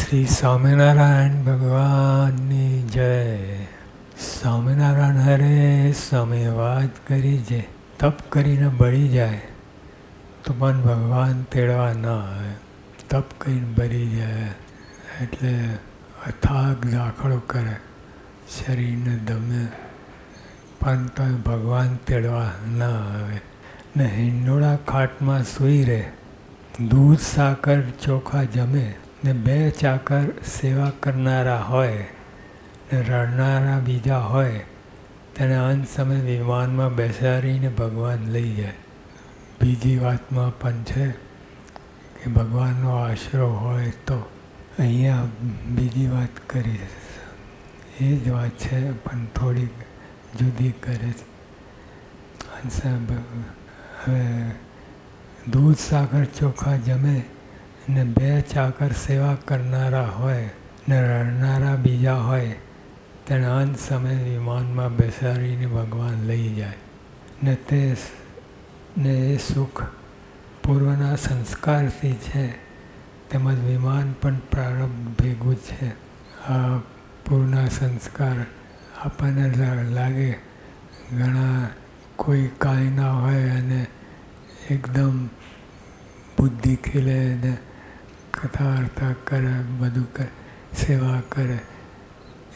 શ્રી સ્વામિનારાયણ ભગવાનની જય. સ્વામિનારાયણ હરે સ્વામી વાત કરી છે, તપ કરીને બળી જાય તો પણ ભગવાન તેડવા ના આવે. તપ કરીને બળી જાય એટલે અથાગ દાખલો કરે, શરીરને દમે, પણ તો ભગવાન તેડવા ના આવે. ને હિંડોળા ખાટમાં સૂઈ રહે, દૂધ સાકર ચોખા જમે ને બે ચાકર સેવા કરનારા હોય ને રડનારા બીજા હોય, તેને અંત સમય વિમાનમાં બેસાડીને ભગવાન લઈ જાય. બીજી વાતમાં પણ છે કે ભગવાનનો આશરો હોય તો. અહીંયા બીજી વાત કરી એ જ વાત છે પણ થોડીક જુદી કરે છે. હવે દૂધ સાકર ચોખા જમે ને બે ચાકર સેવા કરનારા હોય ને રડનારા બીજા હોય, તેને અંત સમય વિમાનમાં બેસાડીને ભગવાન લઈ જાય. ને એ સુખ પૂર્વના સંસ્કારથી છે, તેમજ વિમાન પણ પ્રારબ્ધ ભેગું છે. આ પૂર્વના સંસ્કાર આપણને લાગે ઘણા કોઈ કાંઈ ના હોય અને એકદમ બુદ્ધિ ખીલે ને કથા વાર્તા કરે, બધું કરે, સેવા કરે,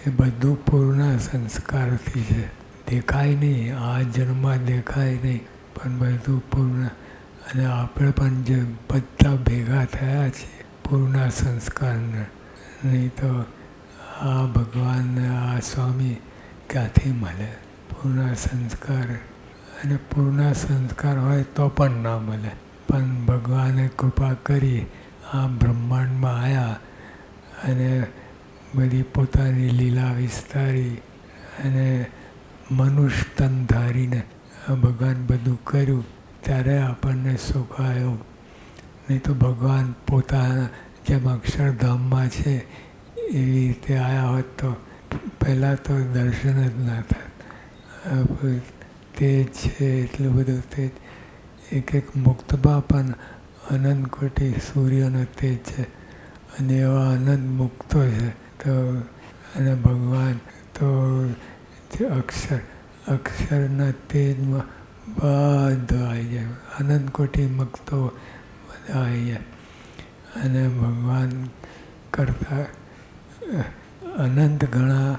એ બધું પૂર્ણ સંસ્કારથી છે. દેખાય નહીં, આ જન્મમાં દેખાય નહીં, પણ બધું પૂર્ણ. અને આપણે પણ જે બધા ભેગા થયા છીએ પૂર્ણ સંસ્કારને, નહીં તો આ ભગવાનને આ સ્વામી ક્યાંથી મળે? પૂર્ણ સંસ્કાર. અને પૂર્ણ સંસ્કાર હોય તો પણ ના મળે. પણ ભગવાને કૃપા કરી આ બ્રહ્માંડમાં આવ્યા અને બધી પોતાની લીલા વિસ્તારી અને મનુષ્ય તન ધારીને ભગવાન બધું કર્યું, ત્યારે આપણને સુખ આવ્યું. નહીં તો ભગવાન પોતાના જેમ અક્ષરધામમાં છે એવી રીતે આવ્યા હોત તો પહેલાં તો દર્શન જ ના થાય. તેજ છે એટલું બધું તેજ. એક એક મુક્તમાં પણ અનંત કોટી સૂર્યનો તેજ છે અને એવા અનંત મુક્તો છે. તો અને ભગવાન તો જે અક્ષરના તેજમાં બધું આવી જાય, અનંત કોટી મુક્તો બધા આવી જાય. અને ભગવાન કરતાં અનંત ગણા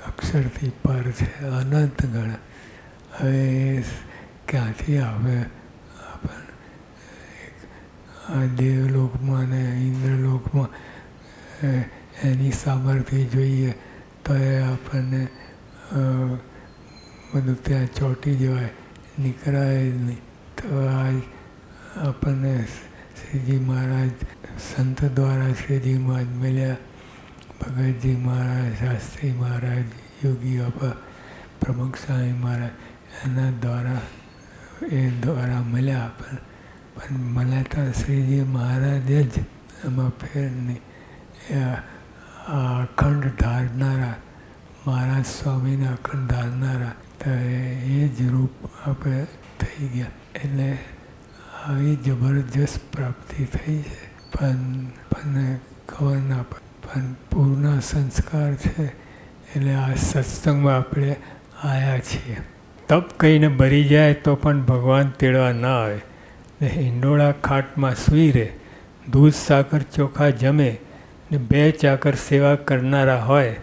અક્ષરથી પર છે, અનંત ગણા. હવે ક્યાંથી આવે? આ દેવલોકમાં ને ઇન્દ્રલોકમાં એની સામર્થ્ય જોઈએ તો એ આપણને બધું ત્યાં ચોંટી જવાય, નીકળાય જ નહીં. તો આજ આપણને શ્રીજી મહારાજ સંત દ્વારા શ્રીજી મહારાજ મળ્યા, ભગતજી મહારાજ, શાસ્ત્રી મહારાજ, યોગી બાપા, પ્રમુખ સ્વામી મહારાજ, એના દ્વારા મળ્યા. પણ મને તો શ્રીજી મહારાજ જ એમાં ફેર નહીં. અખંડ ધારનારા મહારાજ સ્વામીને અખંડ ધારનારા, તો એ જ રૂપ આપણે થઈ ગયા. એટલે આવી જબરજસ્ત પ્રાપ્તિ થઈ છે. પણ ખબર ના પડે. પણ પૂર્ણ સંસ્કાર છે એટલે આ સત્સંગમાં આપણે આવ્યા છીએ. તપ કહીને બળી જાય તો પણ ભગવાન તેડવા ના આવે. ને હિંડોળા ખાટમાં સૂઈ રહે, દૂધ સાકર ચોખા જમે ને બે ચાકર સેવા કરનારા હોય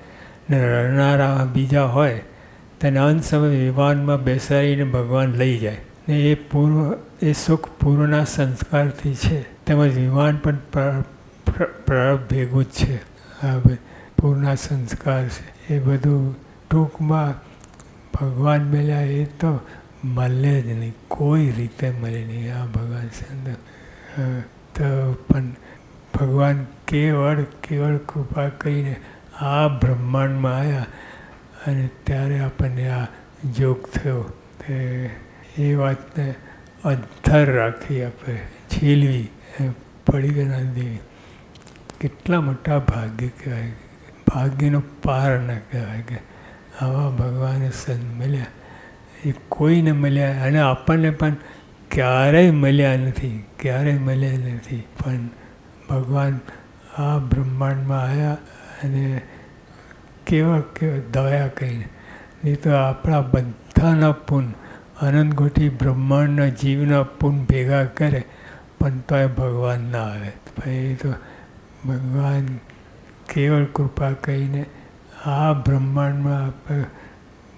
ને રડનારા બીજા હોય, તેને અંત સમય વિમાનમાં બેસાડીને ભગવાન લઈ જાય. ને એ સુખ પૂર્વના સંસ્કારથી છે, તેમજ વિમાન પણ પ્રારબ્ધ ભેગું જ છે. આ પૂર્ણ સંસ્કાર છે. એ બધું ટૂંકમાં ભગવાન મળ્યા એ તો મળે જ નહીં, કોઈ રીતે મળે નહીં. આ ભગવાન તો પણ ભગવાન કેવળ કૃપા કરીને આ બ્રહ્માંડમાં આવ્યા અને ત્યારે આપણને આ યોગ થયો. એ વાતને અધ્ધર રાખી આપણે છીલવી, પડી ગયા દેવી. કેટલા મોટા ભાગ્ય કહેવાય, ભાગ્યનો પાર ન કહેવાય કે આવા ભગવાને સંત મળ્યા. એ કોઈને મળ્યા અને આપણને પણ ક્યારેય મળ્યા નથી. પણ ભગવાન આ બ્રહ્માંડમાં આવ્યા અને કેવા દયા કરીને. નહીં તો આપણા બધાના પુન અનંતકોટી બ્રહ્માંડના જીવના પુન ભેગા કરે પણ તોય ભગવાન ના આવે. પછી તો ભગવાન કેવળ કૃપા કરીને આ બ્રહ્માંડમાં આપણા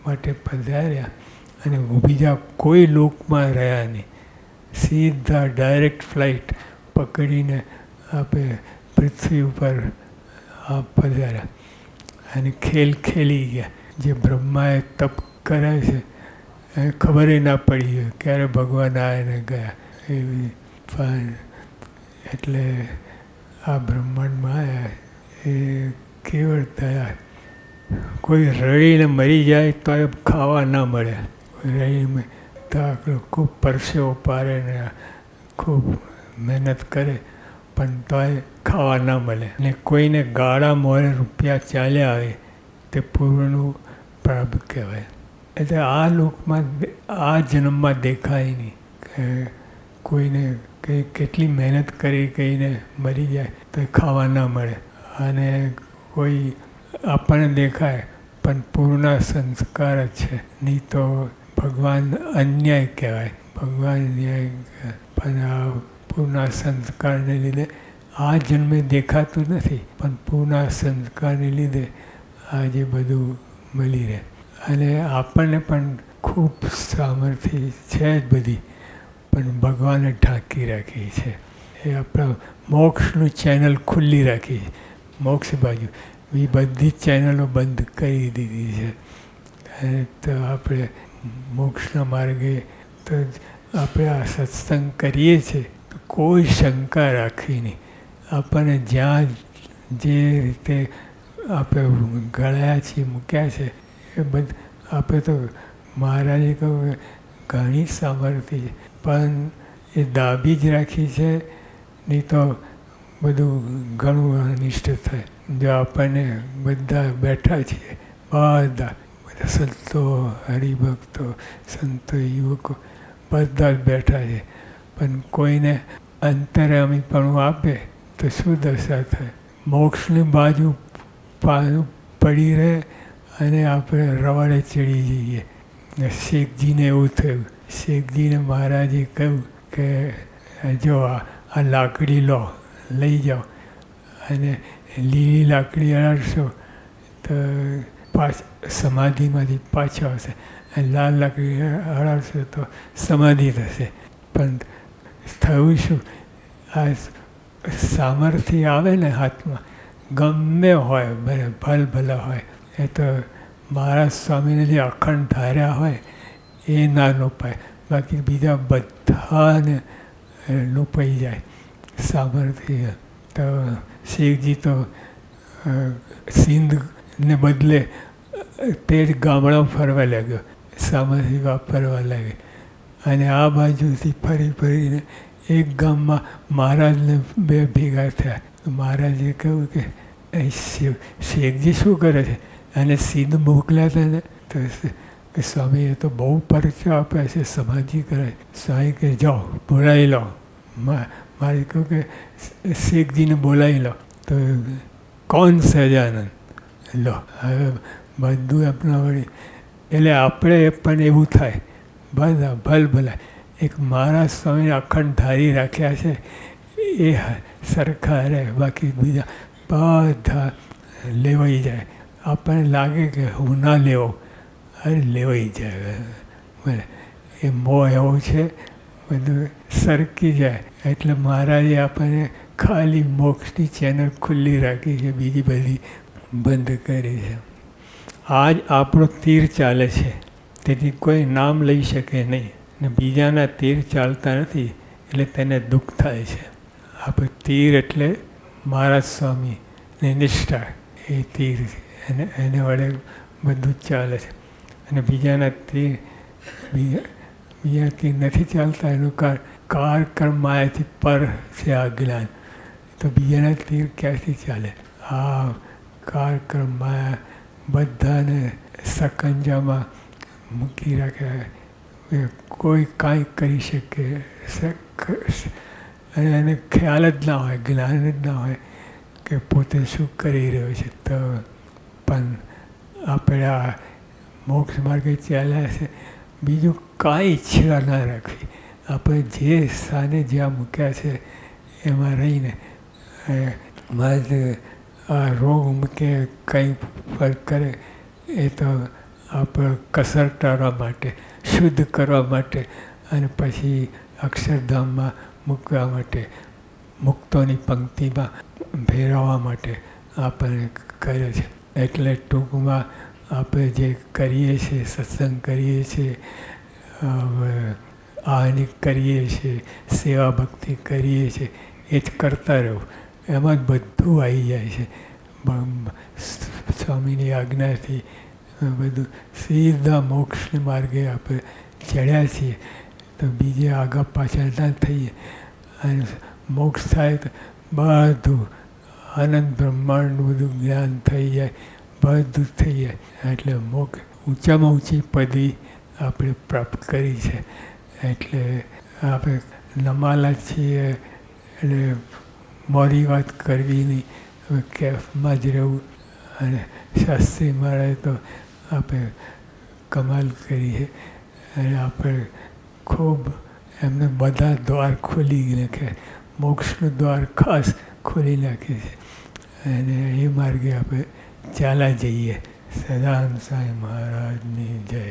માટે પધાર્યા અને બીજા કોઈ લોકમાં રહ્યા નહીં. સીધા ડાયરેક્ટ ફ્લાઇટ પકડીને આપણે પૃથ્વી ઉપર પધાર્યા અને ખેલી ગયા. જે બ્રહ્માએ તપ કરે છે એ ખબર ના પડી ક્યારે ભગવાન આવીને ગયા એવી. પણ એટલે આ બ્રહ્માંડમાં આવ્યા એ કેવળ દયા. કોઈ રડીને મરી જાય તો એ ખાવા ના મળે. રડીને તો ખૂબ પરસેવો પારે ને ખૂબ મહેનત કરે પણ તોય ખાવા ના મળે. ને કોઈને ગાળા મોરે રૂપિયા ચાલ્યા આવે તે પૂર્વનું પ્રારબ્ધ કહેવાય. એટલે આ લોકમાં આ જન્મમાં દેખાય નહીં કે કોઈને કંઈ કેટલી મહેનત કરી કહીને મરી જાય તો ખાવા ના મળે. અને કોઈ આપણને દેખાય પણ પૂર્ણ સંસ્કાર જ છે. નહીં તો ભગવાન અન્યાય કહેવાય. ભગવાન ન્યાય પણ આ પૂર્ણ સંસ્કારને લીધે આ જન્મે દેખાતું નથી પણ પૂર્ણ સંસ્કારને લીધે આજે બધું મળી રહે. અને આપણને પણ ખૂબ સામર્થ્ય છે જ બધી પણ ભગવાને ઢાંકી રાખી છે. એ આપણા મોક્ષનું ચેનલ ખુલ્લી રાખી છે. મોક્ષ બાજુ એ બધી જ ચેનલો બંધ કરી દીધી છે. અને તો આપણે મોક્ષના માર્ગે તો આપણે આ સત્સંગ કરીએ છીએ તો કોઈ શંકા રાખી નહીં. આપણને જ્યાં જે રીતે આપણે ગળાયા છીએ મૂક્યા છે એ બધું આપણે તો મહારાજે કહ્યું ઘણી સામર્થ્ય છે પણ એ દાબી જ રાખી છે. નહીં તો બધું ઘણું અનિષ્ટ થાય. જો આપણને બધા બેઠા છીએ બધા સંતો હરિભક્તો સંતો યુવકો બધા જ બેઠા છે પણ કોઈને અંતર્યામીપણું આપે તો શું દશા થાય. મોક્ષની બાજુ પડી રહે અને આપણે રવાડે ચડી જઈએ. શેખજીને એવું થયું. શેખજીને મહારાજે કહ્યું કે જો આ લાકડી લઈ જાઓ અને લીલી લાકડી અડાડશો તો સમાધિમાંથી પાછો આવશે અને લાલ લાકડી અડાડશો તો સમાધિ થશે. પણ થયું શું? આ સામર્થ્ય આવે ને હાથમાં ગમે હોય ભલે ભલા હોય એ તો મહારાજ સ્વામીને જે અખંડ ધાર્યા હોય એ ના લોપાય. બાકી બીજા બધાને લોપાઈ જાય સામર્થ્ય. તો શેખજી તો સિંધને બદલે તે જ ગામડામાં ફરવા લાગ્યો. સામર્થ્ય વાપરવા લાગે અને આ બાજુથી ફરીને એક ગામમાં મહારાજને બે ભેગા થયા. મહારાજે કહ્યું કે શેખજી શું કરે છે? અને સિંધ મોકલ્યા હતા ને તો સ્વામીએ તો બહુ પરચો આપ્યા છે સમાધિ કરાય. સ્વામી કે જાઓ બોલાવી લો. મારે કહ્યું કે શેખજીને બોલાવી લો. તો કોણ સહજાનંદ લો હવે બધું આપણા વળી. એટલે આપણે પણ એવું થાય બધા ભલા એક મહારાજ સ્વામીને અખંડ ધારી રાખ્યા છે એ સરખા રહે. બાકી બીજા બધા લેવાઈ જાય. આપણને લાગે કે હું ના લેવો અરે લેવાઈ જાય. બોલે એ મોહ એવો છે બધું સરકી જાય. એટલે મહારાજે આપણને ખાલી મોક્ષની ચેનલ ખુલ્લી રાખી છે, બીજી બધી બંધ કરી છે. આ જ આપણો તીર ચાલે છે તેથી કોઈ નામ લઈ શકે નહીં ને બીજાના તીર ચાલતા નથી એટલે તેને દુઃખ થાય છે. આપણે તીર એટલે મહારાજ સ્વામીની નિષ્ઠા એ તીર છે એને વડે બધું જ ચાલે છે. અને બીજાના તીર બીજા તીર નથી ચાલતા એનું કાર કર્માયાથી પર છે આ જ્ઞાન. તો બીજાના તીર ક્યાંથી ચાલે? આ કાર કર્માયા બધાને સકંજામાં મૂકી રાખ્યા. કોઈ કાંઈ કરી શકે અને એને ખ્યાલ જ ના હોય, જ્ઞાન જ ના હોય કે પોતે શું કરી રહ્યો છે. તો પણ આપણે આ મોક્ષ માર્ગે ચાલ્યા છે, બીજું કાંઈ ઈચ્છા ના રાખવી. આપણે જે સ્થાને જ્યાં મૂક્યા છે એમાં રહીને આ રોગ કે કંઈ ફર્ક કરે એ તો આપણે કસર ટાળવા માટે, શુદ્ધ કરવા માટે અને પછી અક્ષરધામમાં મૂકવા માટે, મુક્તોની પંક્તિમાં ભેરવવા માટે આપણે કરે છે. એટલે ટૂંકમાં આપણે જે કરીએ છીએ, સત્સંગ કરીએ છીએ, આહનિક કરીએ છીએ, સેવા ભક્તિ કરીએ છીએ, એ જ કરતા રહો. એમાં જ બધું આવી જાય છે. સ્વામીની આજ્ઞાથી બધું સીધા મોક્ષ માર્ગે આપણે ચડ્યા છીએ. તો બીજે આગળ પાછળ ના થઈએ અને મોક્ષ થાય તો બધું આનંદ બ્રહ્માંડ બધું જ્ઞાન થઈ જાય, બધું થઈ જાય. એટલે મોક્ષ ઊંચામાં ઊંચી પદવી આપણે પ્રાપ્ત કરી છે. એટલે આપણે નમાલા છીએ એટલે મોરી વાત કરવી નહીં, હવે કેફમાં જ રહેવું. અને શાસ્ત્રી મહારાજ તો આપણે કમાલ કરી છે. અને આપણે ખૂબ એમને બધા દ્વાર ખોલી નાખ્યા, મોક્ષનું દ્વાર ખાસ ખોલી નાખે છે. અને એ માર્ગે આપણે ચાલ્યા જઈએ. સદાનંદ સાંઈ મહારાજની જય.